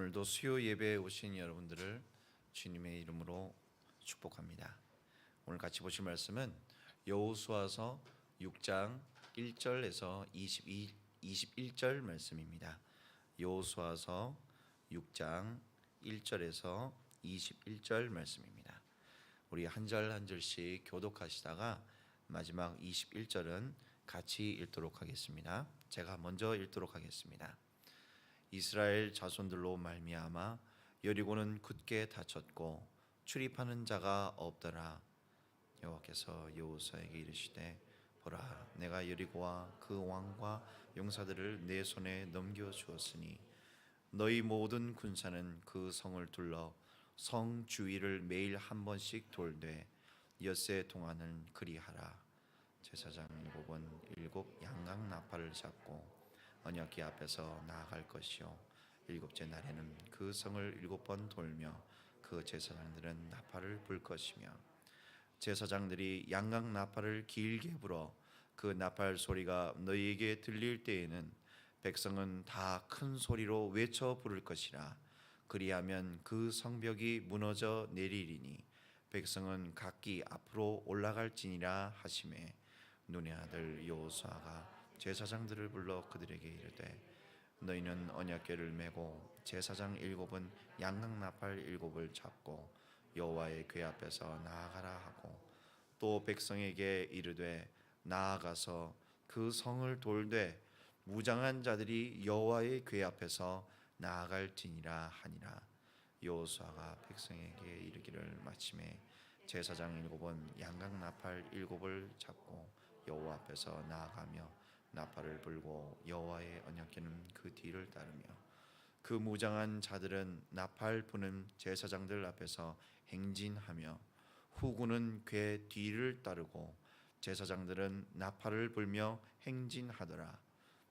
오늘도 수요 예배에 오신 여러분들을 주님의 이름으로 축복합니다. 오늘 같이 보실 말씀은 여호수아서 6장 1절에서 21절 말씀입니다. 여호수아서 6장 1절에서 21절 말씀입니다. 우리 한 절 한 절씩 교독하시다가 마지막 21절은 같이 읽도록 하겠습니다. 제가 먼저 읽도록 하겠습니다. 이스라엘 자손들로 말미암아 여리고는 굳게 닫혔고 출입하는 자가 없더라. 여호와께서 여호수아에게 이르시되 보라, 내가 여리고와 그 왕과 용사들을 내 손에 넘겨 주었으니 너희 모든 군사는 그 성을 둘러 성 주위를 매일 한 번씩 돌되 엿새 동안은 그리하라. 제사장 7은 7 양각 나팔을 잡고 언약궤 앞에서 나아갈 것이요 7째 날에는 그 성을 7번 돌며 그 제사장들은 나팔을 불 것이며 제사장들이 양각 나팔을 길게 불어 그 나팔 소리가 너희에게 들릴 때에는 백성은 다 큰 소리로 외쳐 부를 것이라. 그리하면 그 성벽이 무너져 내리리니 백성은 각기 앞으로 올라갈지니라 하시매 눈의 아들 여호수아가 제사장들을 불러 그들에게 이르되 너희는 언약궤를 메고 제사장 7은 양각 나팔 7을 잡고 여호와의 궤 앞에서 나아가라 하고 또 백성에게 이르되 나아가서 그 성을 돌되 무장한 자들이 여호와의 궤 앞에서 나아갈지니라 하니라. 여호수아가 백성에게 이르기를 마침에 제사장 7은 양각 나팔 7을 잡고 여호와 앞에서 나아가며 나팔을 불고 여호와의 언약궤는 그 뒤를 따르며 그 무장한 자들은 나팔 부는 제사장들 앞에서 행진하며 후군은 궤 뒤를 따르고 제사장들은 나팔을 불며 행진하더라.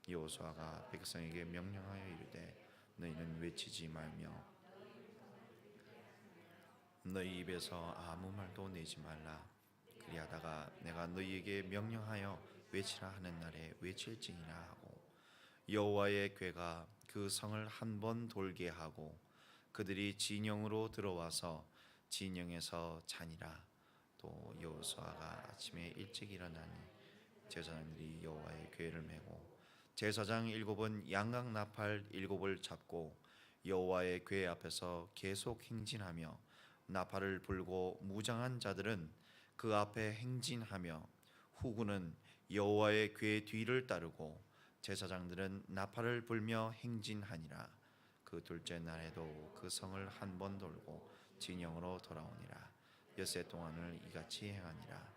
여호수아가 백성에게 명령하여 이르되 너희는 외치지 말며 너희 입에서 아무 말도 내지 말라. 그리하다가 내가 너희에게 명령하여 외치라 하는 날에 외칠지니라 하고 여호와의 궤가 그 성을 한 번 돌게 하고 그들이 진영으로 들어와서 진영에서 자니라. 또 여호수아가 아침에 일찍 일어나니 제사장들이 여호와의 궤를 메고 제사장 7은 양각 나팔 7을 잡고 여호와의 궤 앞에서 계속 행진하며 나팔을 불고 무장한 자들은 그 앞에 행진하며 후군은 여호와의 궤 뒤를 따르고 제사장들은 나팔을 불며 행진하니라. 그 둘째 날에도 그 성을 한 번 돌고 진영으로 돌아오니라. 엿새 동안을 이같이 행하니라.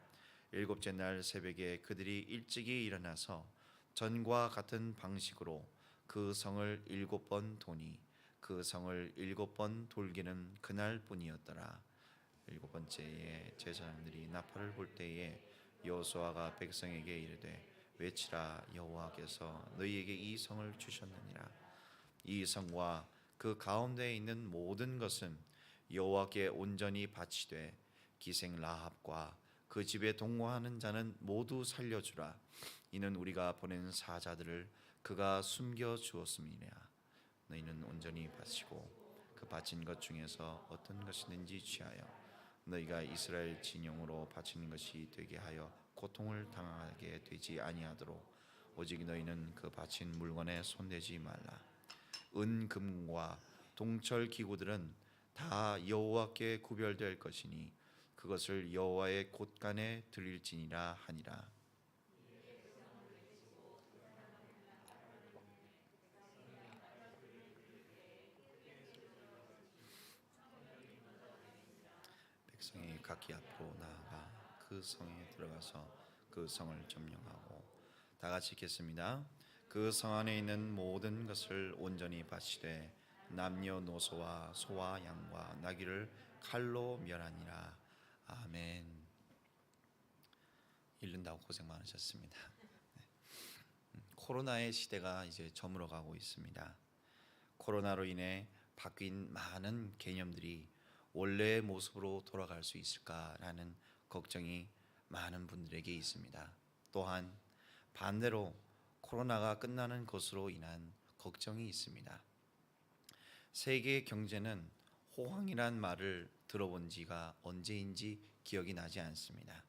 7째 날 새벽에 그들이 일찍이 일어나서 전과 같은 방식으로 그 성을 7번 도니 그 성을 7번 돌기는 그날뿐이었더라. 7번째에 제사장들이 나팔을 불 때에 여호수아가 백성에게 이르되 외치라. 여호와께서 너희에게 이 성을 주셨느니라. 이 성과 그 가운데에 있는 모든 것은 여호와께 온전히 바치되 기생 라합과 그 집에 동거하는 자는 모두 살려주라. 이는 우리가 보낸 사자들을 그가 숨겨 주었음이니라. 너희는 온전히 바치고 그 바친 것 중에서 어떤 것이든지 취하여 너희가 이스라엘 진영으로 바치는 것이 되게 하여 고통을 당하게 되지 아니하도록 오직 너희는 그 바친 물건에 손대지 말라. 은 금과 동철 기구들은 다 여호와께 구별될 것이니 그것을 여호와의 곳간에 드릴지니라 하니라. 백성이 각기 앞으로 나아가 그 성에 들어가서 그 성을 점령하고 다 같이 읽겠습니다. 그 성 안에 있는 모든 것을 온전히 바치되 남녀노소와 소와 양과 나귀를 칼로 멸하니라. 아멘. 읽는다고 고생 많으셨습니다. 코로나의 시대가 이제 저물어가고 있습니다. 코로나로 인해 바뀐 많은 개념들이 원래의 모습으로 돌아갈 수 있을까라는 걱정이 많은 분들에게 있습니다. 또한 반대로 코로나가 끝나는 것으로 인한 걱정이 있습니다. 세계 경제는 호황이란 말을 들어본 지가 언제인지 기억이 나지 않습니다.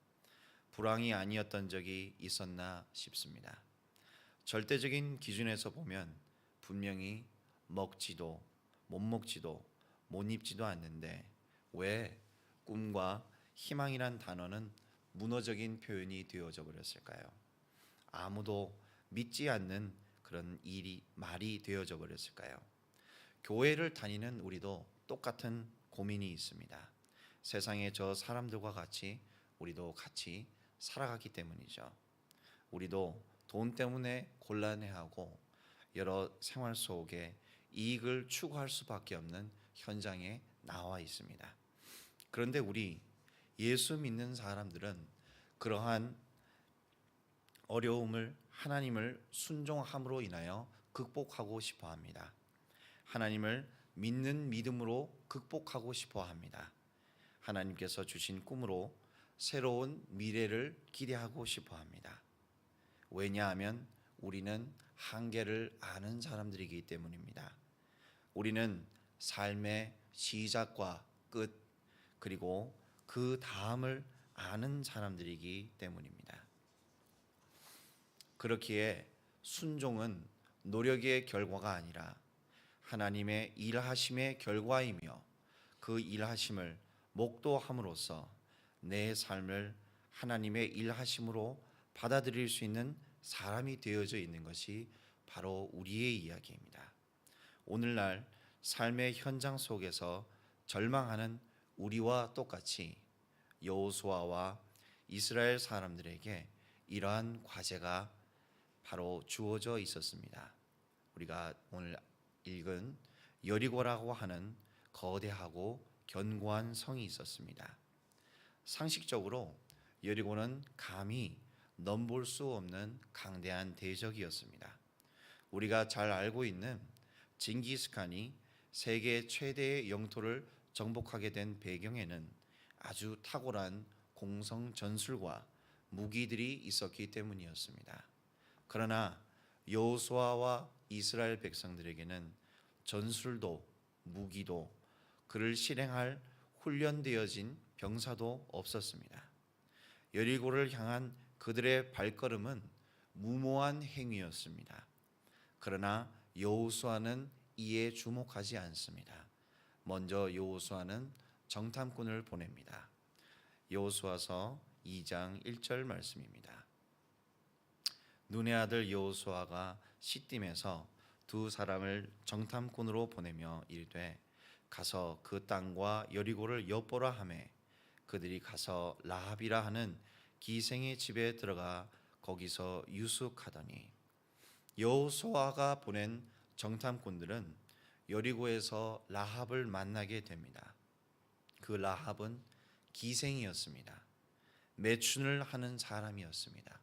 불황이 아니었던 적이 있었나 싶습니다. 절대적인 기준에서 보면 분명히 먹지도 못 먹지도 못 입지도 않는데 왜 꿈과 희망이란 단어는 문어적인 표현이 되어져 버렸을까요? 아무도 믿지 않는 그런 말이 되어져 버렸을까요? 교회를 다니는 우리도 똑같은 고민이 있습니다. 세상의 저 사람들과 같이 우리도 같이 살아가기 때문이죠. 우리도 돈 때문에 곤란해하고 여러 생활 속에 이익을 추구할 수밖에 없는 현장에 나와 있습니다. 그런데 우리 예수 믿는 사람들은 그러한 어려움을 하나님을 순종함으로 인하여 극복하고 싶어 합니다. 하나님을 믿는 믿음으로 극복하고 싶어 합니다. 하나님께서 주신 꿈으로 새로운 미래를 기대하고 싶어 합니다. 왜냐하면 우리는 한계를 아는 사람들이기 때문입니다. 우리는 삶의 시작과 끝 그리고 그 다음을 아는 사람들이기 때문입니다. 그렇기에 순종은 노력의 결과가 아니라 하나님의 일하심의 결과이며 그 일하심을 목도함으로써 내 삶을 하나님의 일하심으로 받아들일 수 있는 사람이 되어져 있는 것이 바로 우리의 이야기입니다. 오늘날 삶의 현장 속에서 절망하는 우리와 똑같이 여호수아와 이스라엘 사람들에게 이러한 과제가 바로 주어져 있었습니다. 우리가 오늘 읽은 여리고라고 하는 거대하고 견고한 성이 있었습니다. 상식적으로 여리고는 감히 넘볼 수 없는 강대한 대적이었습니다. 우리가 잘 알고 있는 징기스칸이 세계 최대의 영토를 정복하게 된 배경에는 아주 탁월한 공성 전술과 무기들이 있었기 때문이었습니다. 그러나 여호수아와 이스라엘 백성들에게는 전술도 무기도 그를 실행할 훈련되어진 병사도 없었습니다. 여리고를 향한 그들의 발걸음은 무모한 행위였습니다. 그러나 여호수아는 이에 주목하지 않습니다. 먼저 여호수아는 정탐꾼을 보냅니다. 여호수아서 2장 1절 말씀입니다. 눈의 아들 여호수아가 시딤에서 두 사람을 정탐꾼으로 보내며 이르되 가서 그 땅과 여리고를 엿보라 하매 그들이 가서 라합이라 하는 기생의 집에 들어가 거기서 유숙하더니 여호수아가 보낸 정탐꾼들은 여리고에서 라합을 만나게 됩니다. 그 라합은 기생이었습니다. 매춘을 하는 사람이었습니다.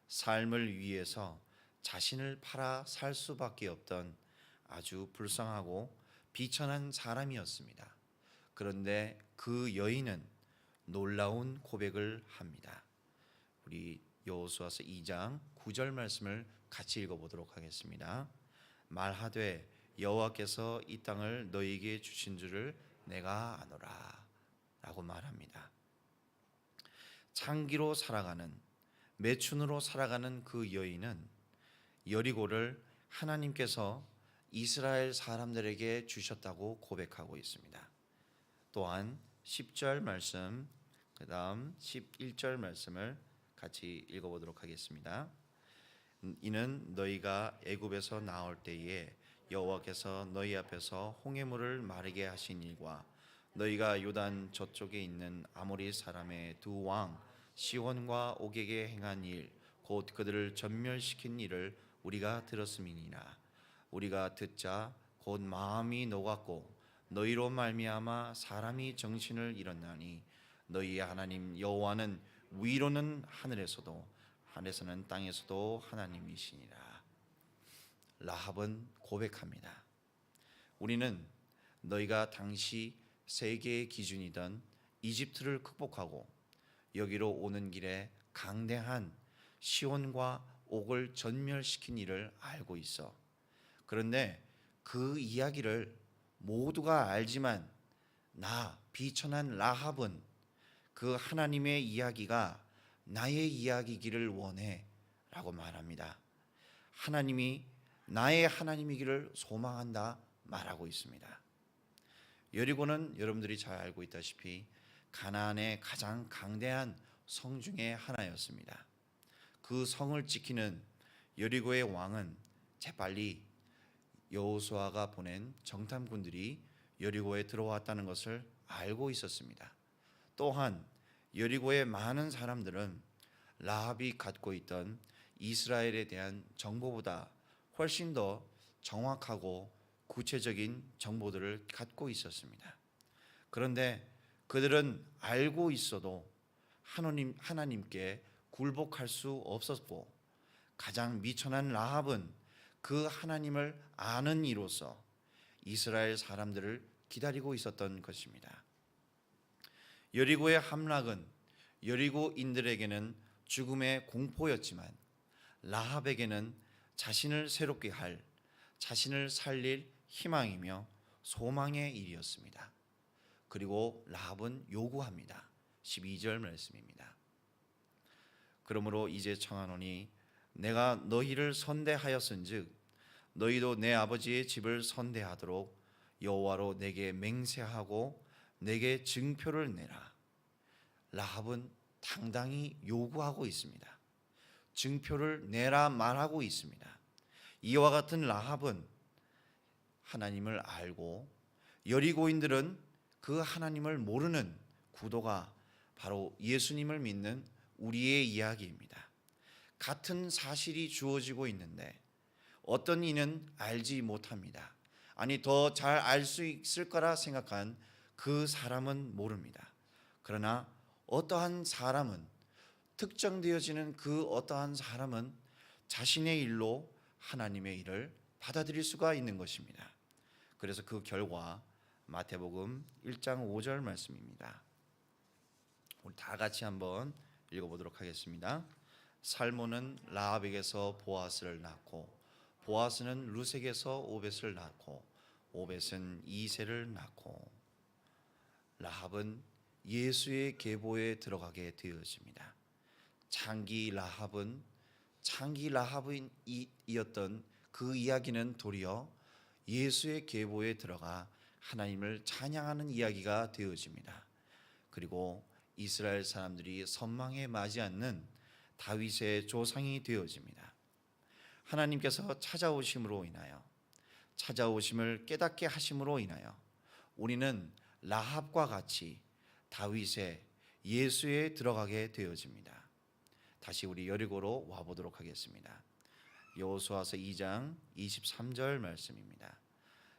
삶을 위해서 자신을 팔아 살 수밖에 없던 아주 불쌍하고 비천한 사람이었습니다. 그런데 그 여인은 놀라운 고백을 합니다. 우리 여호수아서 2장 9절 말씀을 같이 읽어보도록 하겠습니다. 말하되 여호와께서 이 땅을 너희에게 주신 줄을 내가 아노라 라고 말합니다. 창기로 살아가는 매춘으로 살아가는 그 여인은 여리고를 하나님께서 이스라엘 사람들에게 주셨다고 고백하고 있습니다. 또한 10절 말씀 그 다음 11절 말씀을 같이 읽어보도록 하겠습니다. 이는 너희가 애굽에서 나올 때에 여호와께서 너희 앞에서 홍해물을 마르게 하신 일과 너희가 요단 저쪽에 있는 아모리 사람의 두 왕 시혼과 옥에게 행한 일 곧 그들을 전멸시킨 일을 우리가 들었음이니라. 우리가 듣자 곧 마음이 녹았고 너희로 말미암아 사람이 정신을 잃었나니 너희의 하나님 여호와는 위로는 하늘에서도 하늘에서는 땅에서도 하나님이시니라. 라합은 고백합니다. 우리는 너희가 당시 세계의 기준이던 이집트를 극복하고 여기로 오는 길에 강대한 시온과 옥을 전멸시킨 일을 알고 있어. 그런데 그 이야기를 모두가 알지만 나 비천한 라합은 그 하나님의 이야기가 나의 이야기이기를 원해 라고 말합니다. 하나님이 나의 하나님이기를 소망한다 말하고 있습니다. 여리고는 여러분들이 잘 알고 있다시피 가나안의 가장 강대한 성 중에 하나였습니다. 그 성을 지키는 여리고의 왕은 재빨리 여호수아가 보낸 정탐꾼들이 여리고에 들어왔다는 것을 알고 있었습니다. 또한 여리고의 많은 사람들은 라합이 갖고 있던 이스라엘에 대한 정보보다 훨씬 더 정확하고 구체적인 정보들을 갖고 있었습니다. 그런데 그들은 알고 있어도 하나님께 굴복할 수 없었고, 가장 미천한 라합은 그 하나님을 아는 이로써 이스라엘 사람들을 기다리고 있었던 것입니다. 여리고의 함락은 여리고인들에게는 죽음의 공포였지만 라합에게는 자신을 새롭게 할, 자신을 살릴 희망이며 소망의 일이었습니다. 그리고 라합은 요구합니다. 12절 말씀입니다. 그러므로 이제 청하노니 내가 너희를 선대하였은즉 너희도 내 아버지의 집을 선대하도록 여호와로 내게 맹세하고 내게 증표를 내라. 라합은 당당히 요구하고 있습니다. 증표를 내라 말하고 있습니다. 이와 같은 라합은 하나님을 알고 여리고인들은 그 하나님을 모르는 구도가 바로 예수님을 믿는 우리의 이야기입니다. 같은 사실이 주어지고 있는데 어떤 이는 알지 못합니다. 아니, 더 잘 알 수 있을 거라 생각한 그 사람은 모릅니다. 그러나 어떠한 사람은, 특정되어지는 그 어떠한 사람은 자신의 일로 하나님의 일을 받아들일 수가 있는 것입니다. 그래서 그 결과 마태복음 1장 5절 말씀입니다. 우리 다 같이 한번 읽어보도록 하겠습니다. 살몬은 라합에게서 보아스를 낳고 보아스는 루색에서 오벳을 낳고 오벳은 이새를 낳고. 라합은 예수의 계보에 들어가게 되어집니다. 창기 라합이었던 그 이야기는 도리어 예수의 계보에 들어가 하나님을 찬양하는 이야기가 되어집니다. 그리고 이스라엘 사람들이 선망에 맞지 않는 다윗의 조상이 되어집니다. 하나님께서 찾아오심을 깨닫게 하심으로 인하여 우리는 라합과 같이 다윗의 예수에 들어가게 되어집니다. 다시 우리 여리고로 와보도록 하겠습니다. 여호수아서 2장 23절 말씀입니다.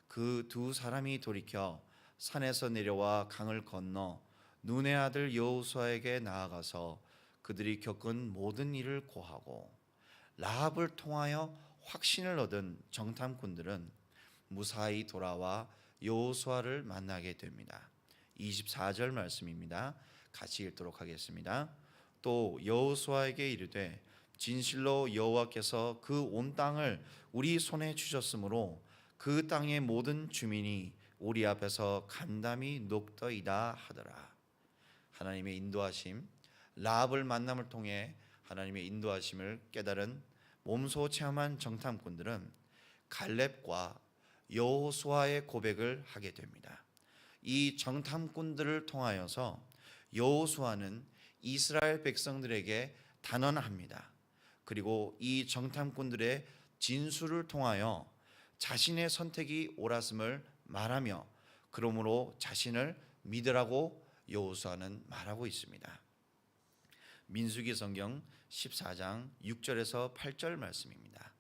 그 두 사람이 돌이켜 산에서 내려와 강을 건너 눈의 아들 여호수아에게 나아가서 그들이 겪은 모든 일을 고하고, 라합을 통하여 확신을 얻은 정탐꾼들은 무사히 돌아와 여호수아를 만나게 됩니다. 24절 말씀입니다. 같이 읽도록 하겠습니다. 또 여호수아에게 이르되 진실로 여호와께서 그 온 땅을 우리 손에 주셨으므로 그 땅의 모든 주민이 우리 앞에서 간담이 녹더이다 하더라. 하나님의 인도하심, 라합을 만남을 통해 하나님의 인도하심을 깨달은 몸소 체험한 정탐꾼들은 갈렙과 여호수아의 고백을 하게 됩니다. 이 정탐꾼들을 통하여서 여호수아는 이스라엘 백성들에게 단언합니다. 그리고 이 정탐꾼들의 진술을 통하여 자신의 선택이 옳았음을 말하며 그러므로 자신을 믿으라고 여호수아는 말하고 있습니다. 민수기 성경 14장 6절에서 8절 말씀입니다.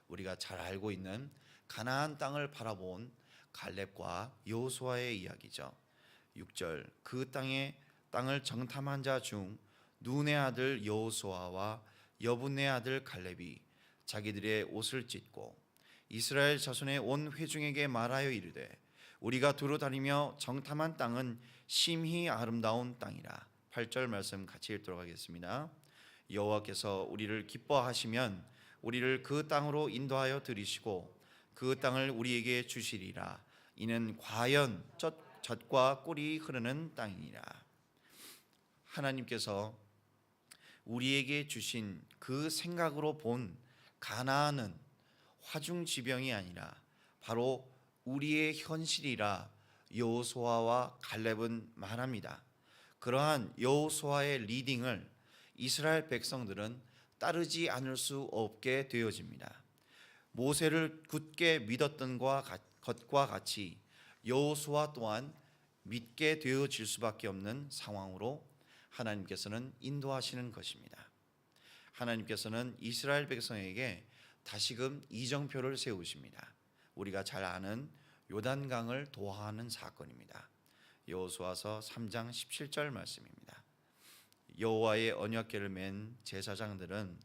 우리가 잘 알고 있는 가나안 땅을 바라본 갈렙과 여호수아의 이야기죠. 6절, 그 땅을 정탐한 자 중 눈의 아들 여호수아와 여분의 아들 갈렙이 자기들의 옷을 찢고 이스라엘 자손의 온 회중에게 말하여 이르되 우리가 두루 다니며 정탐한 땅은 심히 아름다운 땅이라. 8절 말씀 같이 읽도록 하겠습니다. 여호와께서 우리를 기뻐하시면 우리를 그 땅으로 인도하여 들이시고 그 땅을 우리에게 주시리라. 이는 과연 젖과 꿀이 흐르는 땅이니라. 하나님께서 우리에게 주신 그 생각으로 본 가나안은 화중지병이 아니라 바로 우리의 현실이라 여호수아와 갈렙은 말합니다. 그러한 여호수아의 리딩을 이스라엘 백성들은 따르지 않을 수 없게 되어집니다. 모세를 굳게 믿었던 것과 같이 여호수아 또한 믿게 되어질 수밖에 없는 상황으로 하나님께서는 인도하시는 것입니다. 하나님께서는 이스라엘 백성에게 다시금 이정표를 세우십니다. 우리가 잘 아는 요단강을 도하하는 사건입니다. 여호수아서 3장 17절 말씀입니다. 여호와의 언약궤를 맨 제사장들은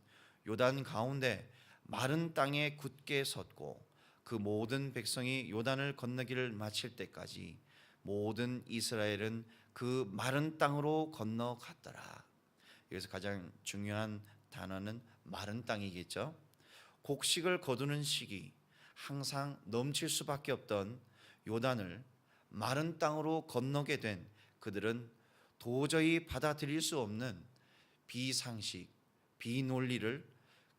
요단 가운데 마른 땅에 굳게 섰고 그 모든 백성이 요단을 건너기를 마칠 때까지 모든 이스라엘은 그 마른 땅으로 건너갔더라. 여기서 가장 중요한 단어는 마른 땅이겠죠. 곡식을 거두는 시기, 항상 넘칠 수밖에 없던 요단을 마른 땅으로 건너게 된 그들은 도저히 받아들일 수 없는 비상식, 비논리를,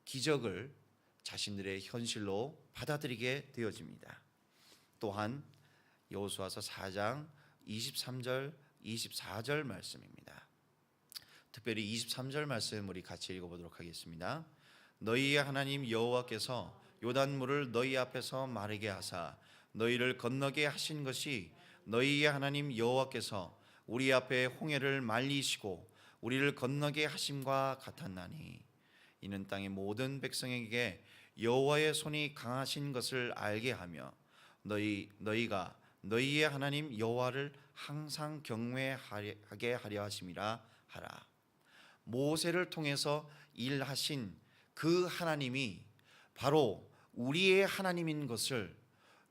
기적을 자신들의 현실로 받아들이게 되어집니다. 또한 여호수아서 4장 23절, 24절 말씀입니다. 특별히 23절 말씀 우리 같이 읽어보도록 하겠습니다. 너희의 하나님 여호와께서 요단물을 너희 앞에서 마르게 하사 너희를 건너게 하신 것이 너희의 하나님 여호와께서 우리 앞에 홍해를 말리시고 우리를 건너게 하심과 같았나니 이는 땅의 모든 백성에게 여호와의 손이 강하신 것을 알게 하며 너희가 너희의 하나님 여호와를 항상 경외하게 하려 하심이라 하라. 모세를 통해서 일하신 그 하나님이 바로 우리의 하나님인 것을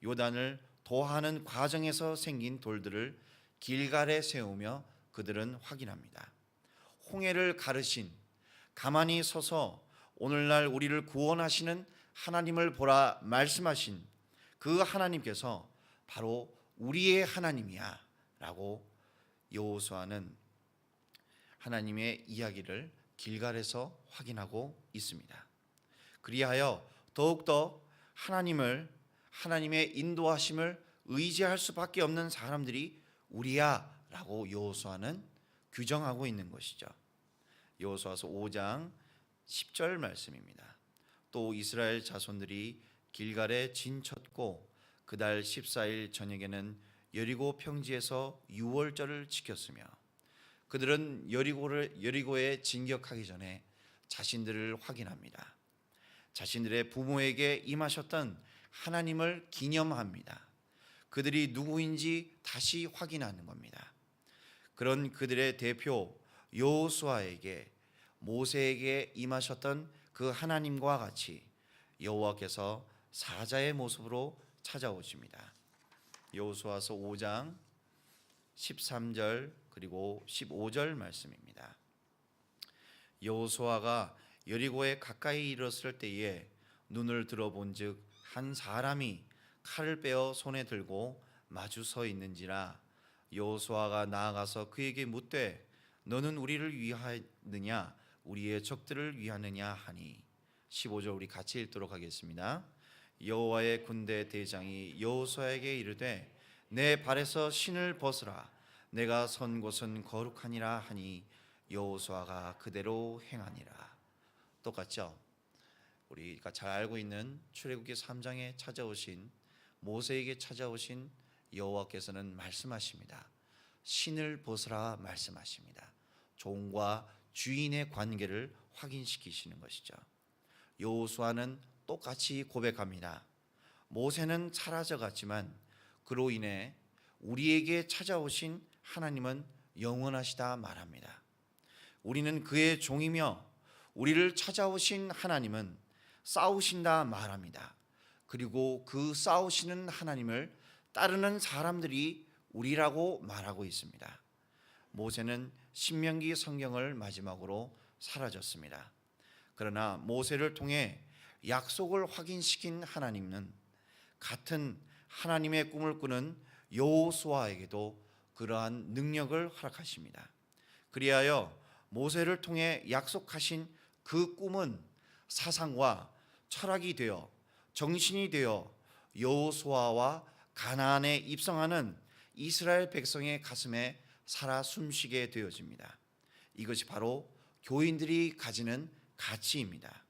요단을 도하는 과정에서 생긴 돌들을 길갈에 세우며 그들은 확인합니다. 홍해를 가르신, 가만히 서서 오늘날 우리를 구원하시는 하나님을 보라 말씀하신 그 하나님께서 바로 우리의 하나님이야 라고 여호수아는 하나님의 이야기를 길갈에서 확인하고 있습니다. 그리하여 더욱더 하나님의 인도하심을 의지할 수밖에 없는 사람들이 우리야 라고 여호수아는 규정하고 있는 것이죠. 여호수아서 5장 10절 말씀입니다. 또 이스라엘 자손들이 길갈에 진쳤고 그달 14일 저녁에는 여리고 평지에서 유월절을 지켰으며 그들은 여리고에 진격하기 전에 자신들을 확인합니다. 자신들의 부모에게 임하셨던 하나님을 기념합니다. 그들이 누구인지 다시 확인하는 겁니다. 그런 그들의 대표 여호수아에게 모세에게 임하셨던 그 하나님과 같이 여호와께서 사자의 모습으로 찾아오십니다. 여호수아서 5장 13절 그리고 15절 말씀입니다. 여호수아가 여리고에 가까이 이르렀을 때에 눈을 들어본즉 한 사람이 칼을 빼어 손에 들고 마주 서 있는지라. 여호수아가 나아가서 그에게 묻되 너는 우리를 위하느냐 우리의 적들을 위하느냐 하니 15절 우리 같이 읽도록 하겠습니다. 여호와의 군대 대장이 여호수아에게 이르되 내 발에서 신을 벗으라 내가 선 곳은 거룩하니라 하니 여호수아가 그대로 행하니라. 똑같죠? 우리가 잘 알고 있는 출애굽기 3장에 찾아오신 모세에게 찾아오신 여호와께서는 말씀하십니다. 신을 벗으라 말씀하십니다. 종과 주인의 관계를 확인시키시는 것이죠. 여호수아는 똑같이 고백합니다. 모세는 사라져갔지만 그로 인해 우리에게 찾아오신 하나님은 영원하시다 말합니다. 우리는 그의 종이며 우리를 찾아오신 하나님은 싸우신다 말합니다. 그리고 그 싸우시는 하나님을 따르는 사람들이 우리라고 말하고 있습니다. 모세는 신명기 성경을 마지막으로 사라졌습니다. 그러나 모세를 통해 약속을 확인시킨 하나님은 같은 하나님의 꿈을 꾸는 여호수아에게도 그러한 능력을 허락하십니다. 그리하여 모세를 통해 약속하신 그 꿈은 사상과 철학이 되어 정신이 되어 여호수아와 가나안에 입성하는 이스라엘 백성의 가슴에 살아 숨쉬게 되어집니다. 이것이 바로 교인들이 가지는 가치입니다.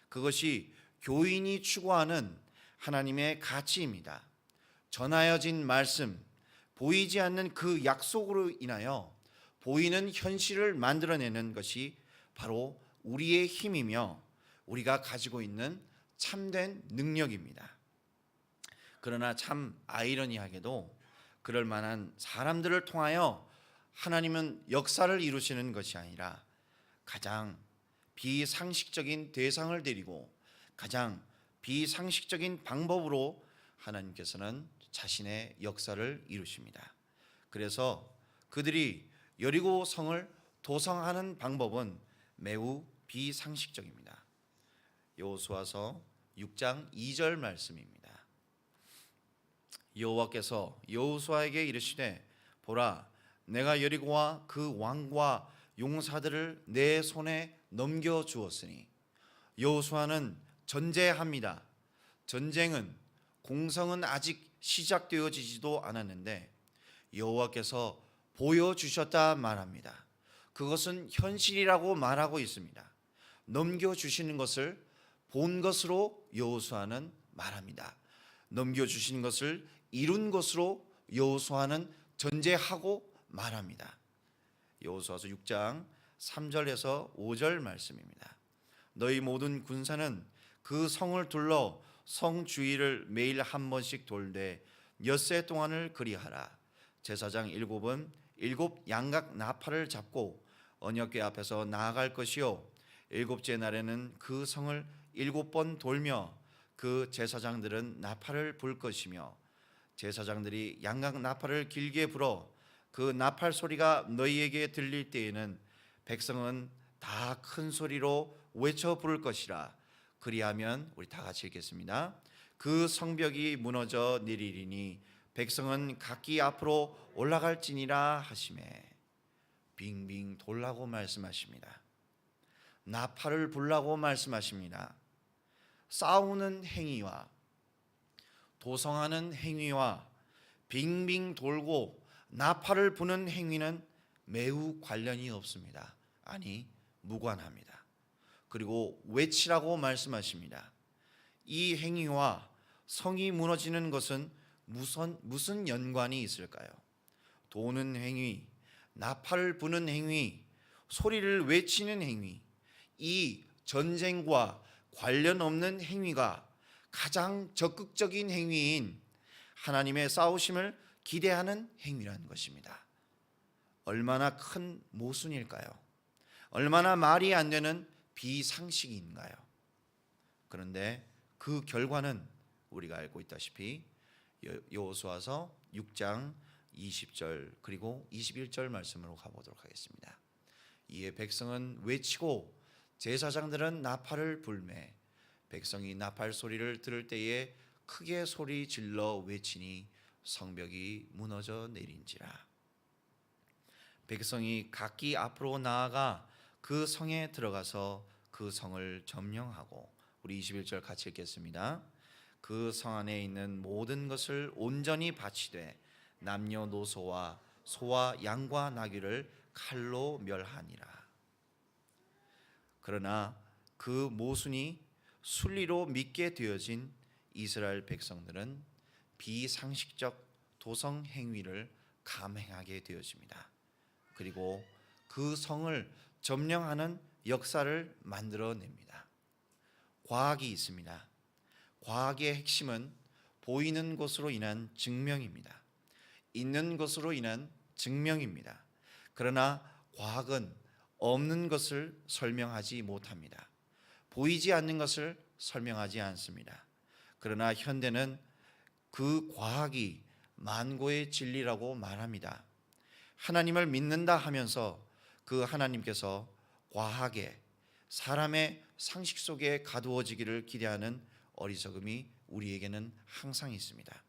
그것이 교인이 추구하는 하나님의 가치입니다. 전하여진 말씀, 보이지 않는 그 약속으로 인하여 보이는 현실을 만들어내는 것이 바로 우리의 힘이며 우리가 가지고 있는 참된 능력입니다. 그러나 참 아이러니하게도 그럴 만한 사람들을 통하여 하나님은 역사를 이루시는 것이 아니라 가장 비상식적인 대상을 데리고 가장 비상식적인 방법으로 하나님께서는 자신의 역사를 이루십니다. 그래서 그들이 여리고 성을 도성하는 방법은 매우 비상식적입니다. 여호수아서 6장 2절 말씀입니다. 여호와께서 여호수아에게 이르시되 보라 내가 여리고와 그 왕과 용사들을 내 손에 넘겨 주었으니. 여호수아는 전제합니다. 전쟁은 공성은 아직 시작되어지지도 않았는데 여호와께서 보여주셨다 말합니다. 그것은 현실이라고 말하고 있습니다. 넘겨주시는 것을 본 것으로 여호수아는 말합니다. 넘겨주시는 것을 이룬 것으로 여호수아는 전제하고 말합니다. 여호수아서 6장 3절에서 5절 말씀입니다. 너희 모든 군사는 그 성을 둘러 성 주위를 매일 한 번씩 돌되 엿새 동안을 그리하라. 제사장 7은 7 양각 나팔을 잡고 언약궤 앞에서 나아갈 것이요 7째 날에는 그 성을 7번 돌며 그 제사장들은 나팔을 불 것이며 제사장들이 양각 나팔을 길게 불어 그 나팔 소리가 너희에게 들릴 때에는 백성은 다 큰 소리로 외쳐 부를 것이라. 그리하면 우리 다 같이 읽겠습니다. 그 성벽이 무너져 내리리니 백성은 각기 앞으로 올라갈지니라 하시매. 빙빙 돌라고 말씀하십니다. 나팔을 불라고 말씀하십니다. 싸우는 행위와 도성하는 행위와 빙빙 돌고 나팔을 부는 행위는 매우 관련이 없습니다. 아니 무관합니다. 그리고 외치라고 말씀하십니다. 이 행위와 성이 무너지는 것은 무슨 연관이 있을까요? 도는 행위, 나팔을 부는 행위, 소리를 외치는 행위, 이 전쟁과 관련 없는 행위가 가장 적극적인 행위인 하나님의 싸우심을 기대하는 행위라는 것입니다. 얼마나 큰 모순일까요? 얼마나 말이 안 되는 비상식인가요? 그런데 그 결과는 우리가 알고 있다시피 여호수아서 6장 20절 그리고 21절 말씀으로 가보도록 하겠습니다. 이에 백성은 외치고 제사장들은 나팔을 불매 백성이 나팔 소리를 들을 때에 크게 소리 질러 외치니 성벽이 무너져 내린지라. 백성이 각기 앞으로 나아가 그 성에 들어가서 그 성을 점령하고, 우리 21절 같이 읽겠습니다. 그 성 안에 있는 모든 것을 온전히 바치되 남녀노소와 소와 양과 나귀를 칼로 멸하니라. 그러나 그 모순이 순리로 믿게 되어진 이스라엘 백성들은 비상식적 도성 행위를 감행하게 되어집니다. 그리고 그 성을 점령하는 역사를 만들어냅니다. 과학이 있습니다. 과학의 핵심은 보이는 것으로 인한 증명입니다. 있는 것으로 인한 증명입니다. 그러나 과학은 없는 것을 설명하지 못합니다. 보이지 않는 것을 설명하지 않습니다. 그러나 현대는 그 과학이 만고의 진리라고 말합니다. 하나님을 믿는다 하면서 그 하나님께서 과학에 사람의 상식 속에 가두어지기를 기대하는 어리석음이 우리에게는 항상 있습니다.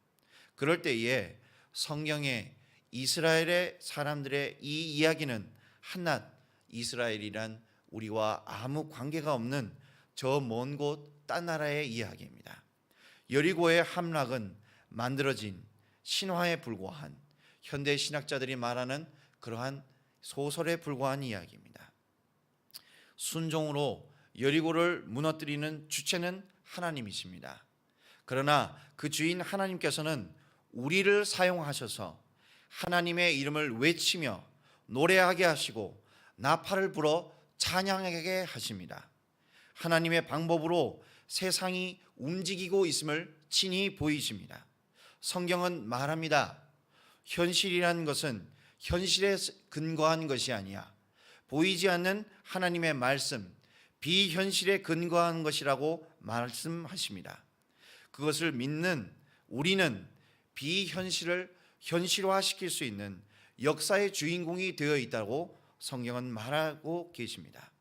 그럴 때에 성경에 이스라엘의 사람들의 이 이야기는 한낱 이스라엘이란 우리와 아무 관계가 없는 저 먼 곳 딴 나라의 이야기입니다. 여리고의 함락은 만들어진 신화에 불과한 현대 신학자들이 말하는 그러한 소설에 불과한 이야기입니다. 순종으로 여리고를 무너뜨리는 주체는 하나님이십니다. 그러나 그 주인 하나님께서는 우리를 사용하셔서 하나님의 이름을 외치며 노래하게 하시고 나팔을 불어 찬양하게 하십니다. 하나님의 방법으로 세상이 움직이고 있음을 친히 보이십니다. 성경은 말합니다. 현실이라는 것은 현실에 근거한 것이 아니야 보이지 않는 하나님의 말씀, 비현실에 근거한 것이라고 말씀하십니다. 그것을 믿는 우리는 비현실을 현실화시킬 수 있는 역사의 주인공이 되어 있다고 성경은 말하고 계십니다.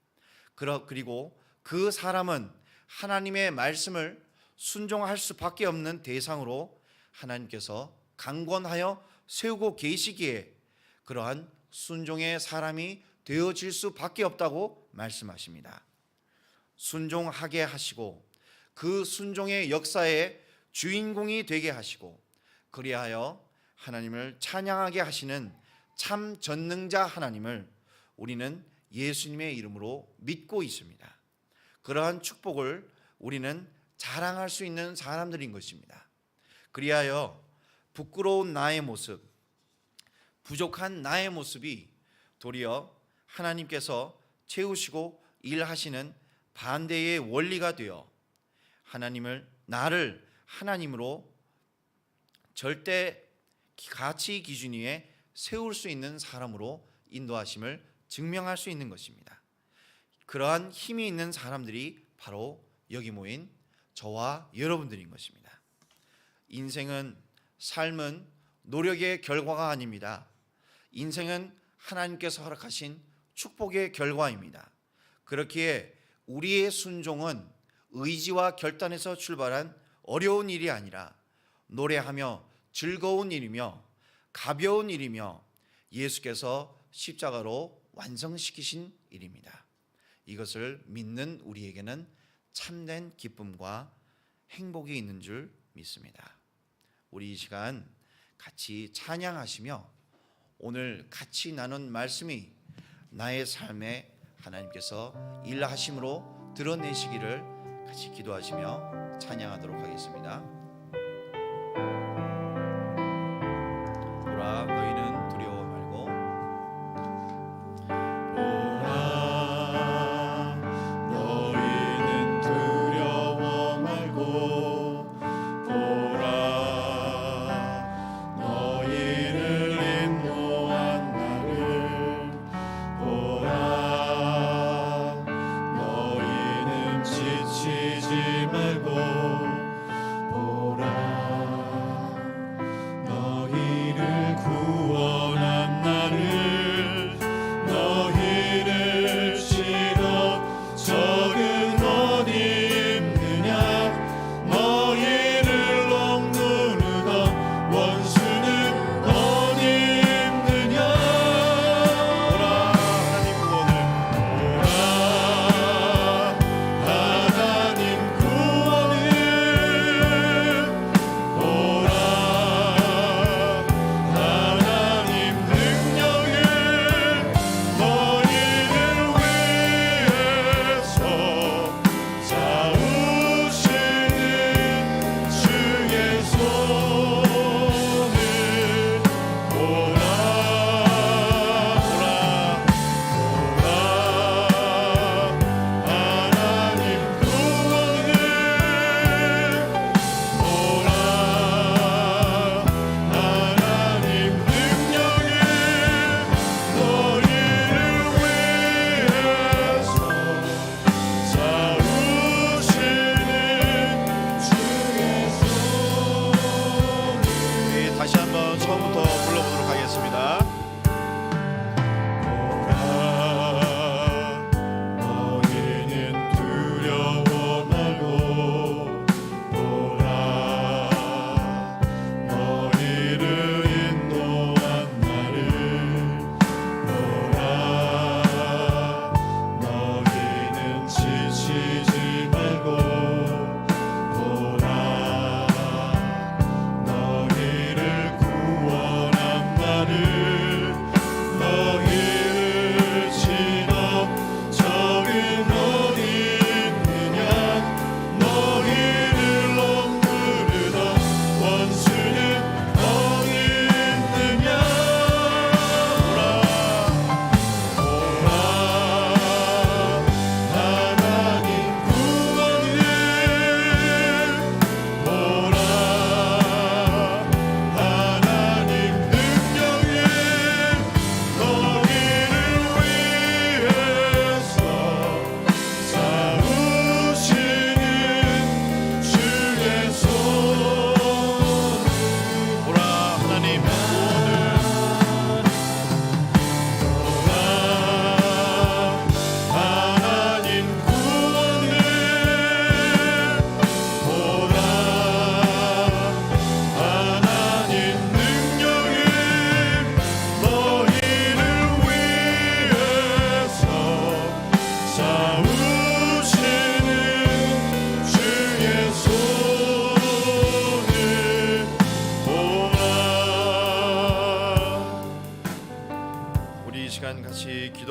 그리고 그 사람은 하나님의 말씀을 순종할 수밖에 없는 대상으로 하나님께서 강권하여 세우고 계시기에 그러한 순종의 사람이 되어질 수밖에 없다고 말씀하십니다. 순종하게 하시고 그 순종의 역사의 주인공이 되게 하시고 그리하여 하나님을 찬양하게 하시는 참 전능자 하나님을 우리는 예수님의 이름으로 믿고 있습니다. 그러한 축복을 우리는 자랑할 수 있는 사람들인 것입니다. 그리하여 부끄러운 나의 모습, 부족한 나의 모습이 도리어 하나님께서 채우시고 일하시는 반대의 원리가 되어 나를 하나님으로 절대 가치 기준 위에 세울 수 있는 사람으로 인도하심을 증명할 수 있는 것입니다. 그러한 힘이 있는 사람들이 바로 여기 모인 저와 여러분들인 것입니다. 인생은, 삶은 노력의 결과가 아닙니다. 인생은 하나님께서 허락하신 축복의 결과입니다. 그렇기에 우리의 순종은 의지와 결단에서 출발한 어려운 일이 아니라 노래하며 즐거운 일이며 가벼운 일이며 예수께서 십자가로 완성시키신 일입니다. 이것을 믿는 우리에게는 참된 기쁨과 행복이 있는 줄 믿습니다. 우리 이 시간 같이 찬양하시며 오늘 같이 나눈 말씀이 나의 삶에 하나님께서 일하심으로 드러내시기를 같이 기도하시며 찬양하도록 하겠습니다. 보라 너희는 두려워 말고 보라 너희는 두려워 말고 보라 너희를 인도한 나를 보라 너희는 지치지 말고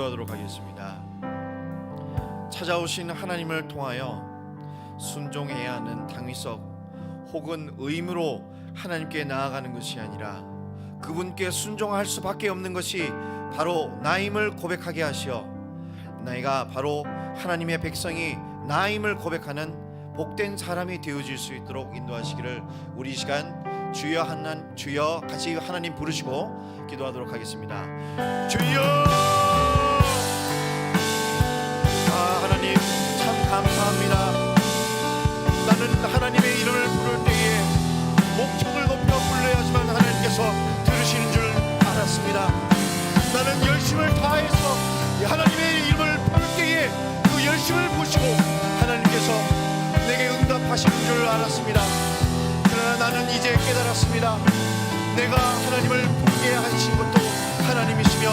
기도하도록 하겠습니다. 찾아오신 하나님을 통하여 순종해야 하는 당위성 혹은 의무로 하나님께 나아가는 것이 아니라 그분께 순종할 수밖에 없는 것이 바로 나임을 고백하게 하시어 내가 바로 하나님의 백성이 나임을 고백하는 복된 사람이 되어질 수 있도록 인도하시기를 우리 이 시간 주여 같이 하나님 부르시고 기도하도록 하겠습니다. 주여! 하나님 참 감사합니다. 나는 하나님의 이름을 부를 때에 목청을 높여 불러야지만 하나님께서 들으시는 줄 알았습니다. 나는 열심을 다해서 하나님의 이름을 부를 때에 그 열심을 보시고 하나님께서 내게 응답하시는 줄 알았습니다. 그러나 나는 이제 깨달았습니다. 내가 하나님을 부르게 하신 것도 하나님이시며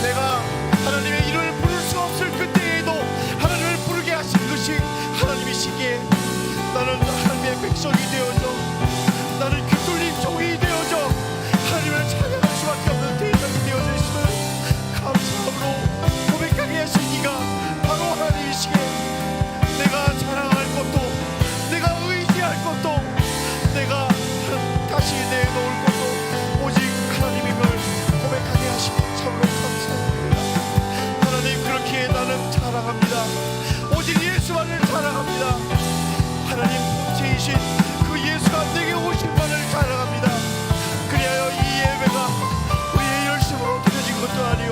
내가 하나님의 이름을 부를 수 없을 그때에도 하나님을 부르게 하신 것이 하나님이시기에 나는 하나님의 백성이 되어져 나는 귀뚫린 종이 되어져 하나님을 찬양할 수밖에 없는 대상이 되어져 있음을 감사함으로 고백하게 하신 이가 바로 하나님이시기에 내가 자랑할 것도 내가 의지할 것도 내가 다시 내놓을 것도 오직 하나님임을 고백하게 하시니 참으로 감사합니다. 하나님 그렇게 나는 자랑합니다. 오직 예수만을 자랑합니다. 하나님 본체이신 그 예수가 내게 오신 것을 자랑합니다. 그리하여 이 예배가 우리의 열심으로 드려진 것도 아니요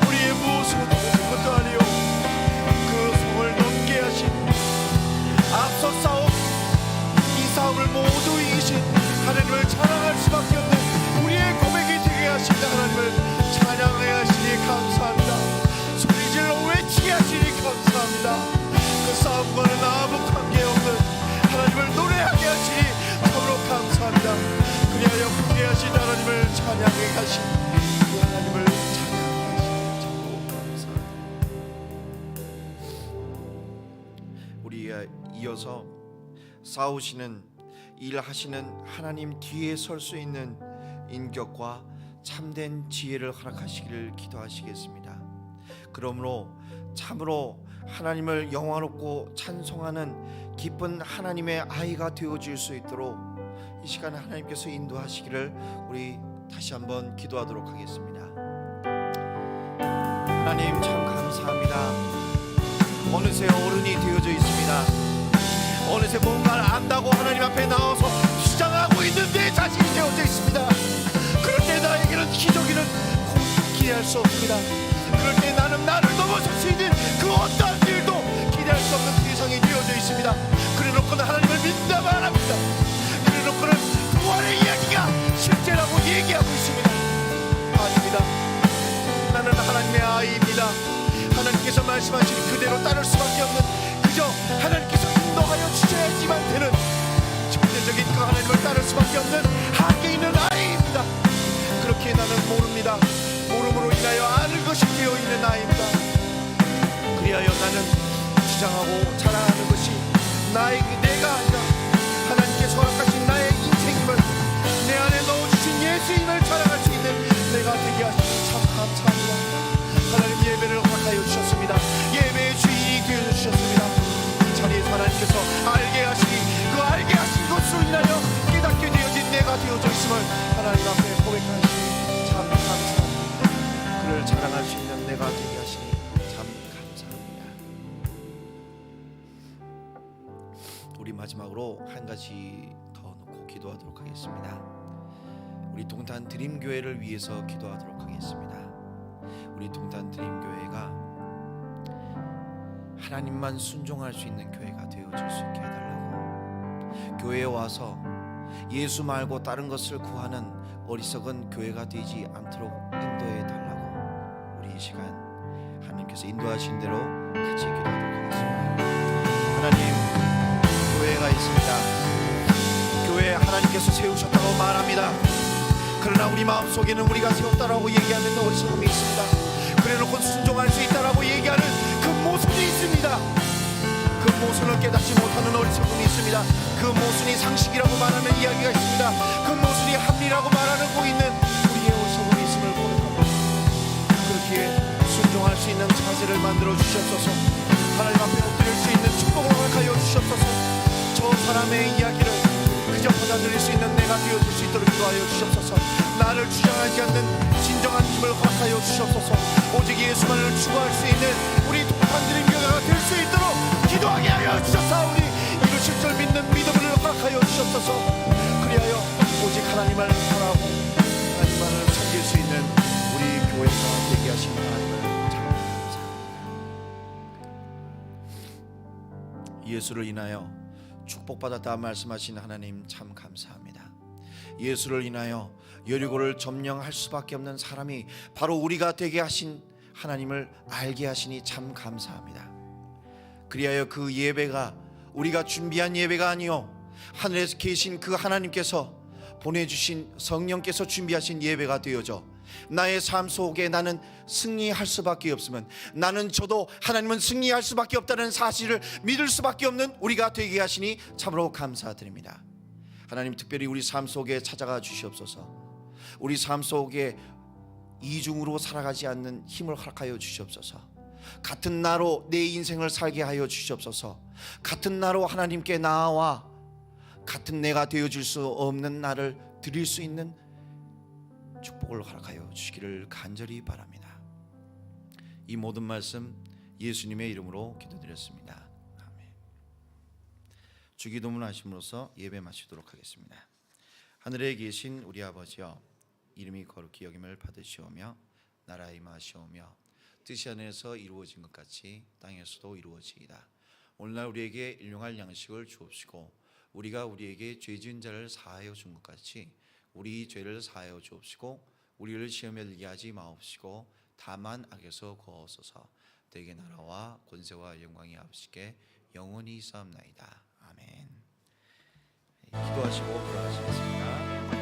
우리의 무엇으로 드려진 것도 아니요 그 성을 넘게 하신 앞서 싸움 이 싸움을 모두 이기신 하나님을 자랑할 수밖에 없는 우리의 고백이 되게 하신 하나님을 찬양해 하시니 감사합니다. 소리질러 외치게 하시니 감사합니다. 그 싸움과는 아무 관계없는 하나님을 노래하게 하시니 참으로 감사합니다. 그리하여 부귀하신 하나님을 찬양해 가신 그 하나님을 찬양해 가시니 참으로 감사합니다. 우리 이어서 싸우시는 일하시는 하나님 뒤에 설 수 있는 인격과 참된 지혜를 허락하시기를 기도하시겠습니다. 그러므로 참으로 하나님을 영화롭고 찬송하는 기쁜 하나님의 아이가 되어질 수 있도록 이 시간에 하나님께서 인도하시기를 우리 다시 한번 기도하도록 하겠습니다. 하나님 참 감사합니다. 어느새 어른이 되어져 있습니다. 어느새 뭔가를 안다고 하나님 앞에 나와서 주장하고 있는 내 자신이 되어져 있습니다. 그럴 때 나에게는 기적이는 기대할 수 없습니다. 그럴 때 나는 나를 넘어설 수 있는 그 어떠한 일도 기대할 수 없는 대상이 되어져 있습니다. 그래놓고는 하나님을 믿는다 말합니다. 그래놓고는 부활의 이야기가 실제라고 얘기하고 있습니다. 아닙니다. 나는 하나님의 아이입니다. 하나님께서 말씀하신 그대로 따를 수밖에 없는 그저 하나님께서 인도하여 주셔야지만 되는 절대적인 그 하나님을 따를 수밖에 없는 한계 있는 아이입니다. 그렇게 나는 모릅니다. 모름으로 인하여 아는 것이 되어 있는 아이입니다. 그리하여 나는 주장하고 자랑하는 것이 내가 아니라 하나님께서 허락하신 나의 인생임을 내 안에 넣어주신 예수임을 자랑할 수 있는 내가 되게 하시니 참 감사합니다. 하나님 예배를 허락하여 주셨습니다. 예배의 주인이 되어주셨습니다. 이 자리에서 하나님께서 알게 하시니 그 알게 하신 것으로 인하여 깨닫게 되어진 내가 되어져 있음을 하나님 앞에 고백하시니 참 감사합니다. 그를 자랑할 수 있는 내가 되게 하시니 참 감사합니다. 우리 마지막으로 한 가지 더 놓고 기도하도록 하겠습니다. 우리 동탄 드림교회를 위해서 기도하도록 하겠습니다. 우리 동탄 드림교회가 하나님만 순종할 수 있는 교회가 되어줄 수 있게 해달라고, 교회에 와서 예수 말고 다른 것을 구하는 어리석은 교회가 되지 않도록 인도해 달라고 우리 이 시간 하나님께서 인도하신 대로 같이 기도하도록 하겠습니다. 하나님, 교회가 있습니다. 교회 하나님께서 세우셨다고 말합니다. 그러나 우리 마음속에는 우리가 세웠다라고 얘기하는 어리석음이 있습니다. 그래놓고 순종할 수 있다라고 얘기하는 그 모순이 있습니다. 그 모순을 깨닫지 못하는 어리석음이 있습니다. 그 모순이 상식이라고 말하는 이야기가 있습니다. 그 모순이 합리라고 말하고 있는 우리의 어리석음이 있음을 고백합니다. 그렇게 하나님의 이야기를 그저 받아들일 수 있는 내가 되어줄 수 있도록 기도하여 주시옵소서. 나를 주장하지 않는 진정한 힘을 허락하여 주시옵소서. 오직 예수만을 추구할 수 있는 우리 동반들의 교회가 될 수 있도록 기도하게 하여 주셔서 우리 이루실 줄 믿는 믿음을 허락하여 주시옵소서. 그리하여 오직 하나님을 바라고 하나님만을 섬길 수 있는 우리 교회가 되게 하신 하나님을 참 감사합니다. 예수를 인하여 축복받았다 말씀하신 하나님 참 감사합니다. 예수를 인하여 여리고를 점령할 수밖에 없는 사람이 바로 우리가 되게 하신 하나님을 알게 하시니 참 감사합니다. 그리하여 그 예배가 우리가 준비한 예배가 아니요 하늘에서 계신 그 하나님께서 보내주신 성령께서 준비하신 예배가 되어져 나의 삶 속에 나는 승리할 수밖에 없으면 나는 저도 하나님은 승리할 수밖에 없다는 사실을 믿을 수밖에 없는 우리가 되게 하시니 참으로 감사드립니다. 하나님 특별히 우리 삶 속에 찾아가 주시옵소서. 우리 삶 속에 이중으로 살아가지 않는 힘을 허락하여 주시옵소서. 같은 나로 내 인생을 살게 하여 주시옵소서. 같은 나로 하나님께 나아와 같은 내가 되어줄 수 없는 나를 드릴 수 있는 축복을 허락하여 주시기를 간절히 바랍니다. 이 모든 말씀 예수님의 이름으로 기도드렸습니다. 아멘. 주기도문 하심으로써 예배 마치도록 하겠습니다. 하늘에 계신 우리 아버지여, 이름이 거룩히 여김을 받으시오며 나라에 임하시오며 뜻이 하늘에서 이루어진 것 같이 땅에서도 이루어지이다. 오늘날 우리에게 일용할 양식을 주옵시고 우리가 우리에게 죄 지은 자를 사하여 준 것 같이 우리 죄를 사하여 주옵시고 우리를 시험에 들게 하지 마옵시고 다만 악에서 구하옵소서. 대개 나라와 권세와 영광이 아버지께 영원히 있사옵나이다. 아멘. 기도하시고 돌아가시겠습니다.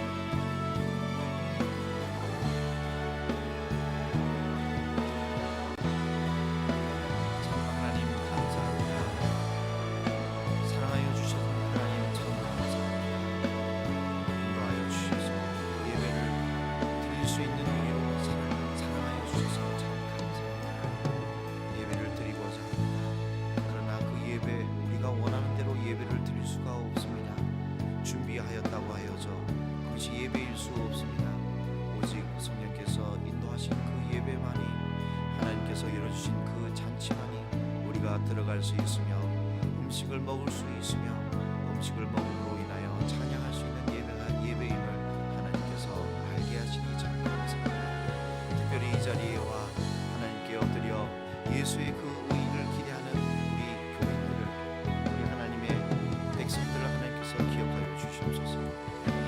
준비하였다고 하여져 그것이 예배일 수 없습니다. 오직 성령께서 인도하신 그 예배만이 하나님께서 열어주신 그 잔치만이 우리가 들어갈 수 있으며 음식을 먹을 수 있으며 음식을 먹음으로 인하여 찬양할 수 있는 예배가 예배임을 하나님께서 알게 하시니 참 감사합니다. 특별히 이 자리에 와 하나님께 엎드려 예수의 그 의인을 기대하는 우리 교인들을 우리 하나님의 백성들을 하나님께서 기억하여 주시옵소서.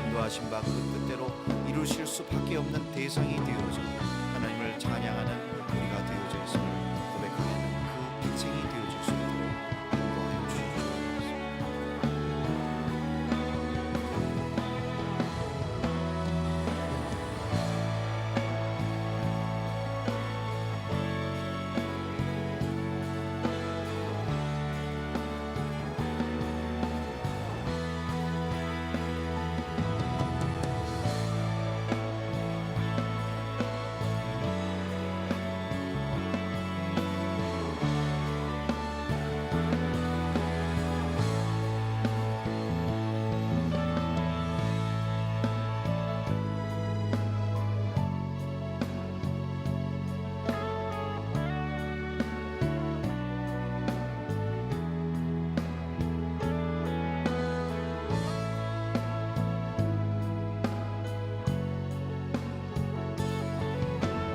인도하신 바 그 뜻대로 이루실 수밖에 없는 대상이 되어져 하나님을 찬양하는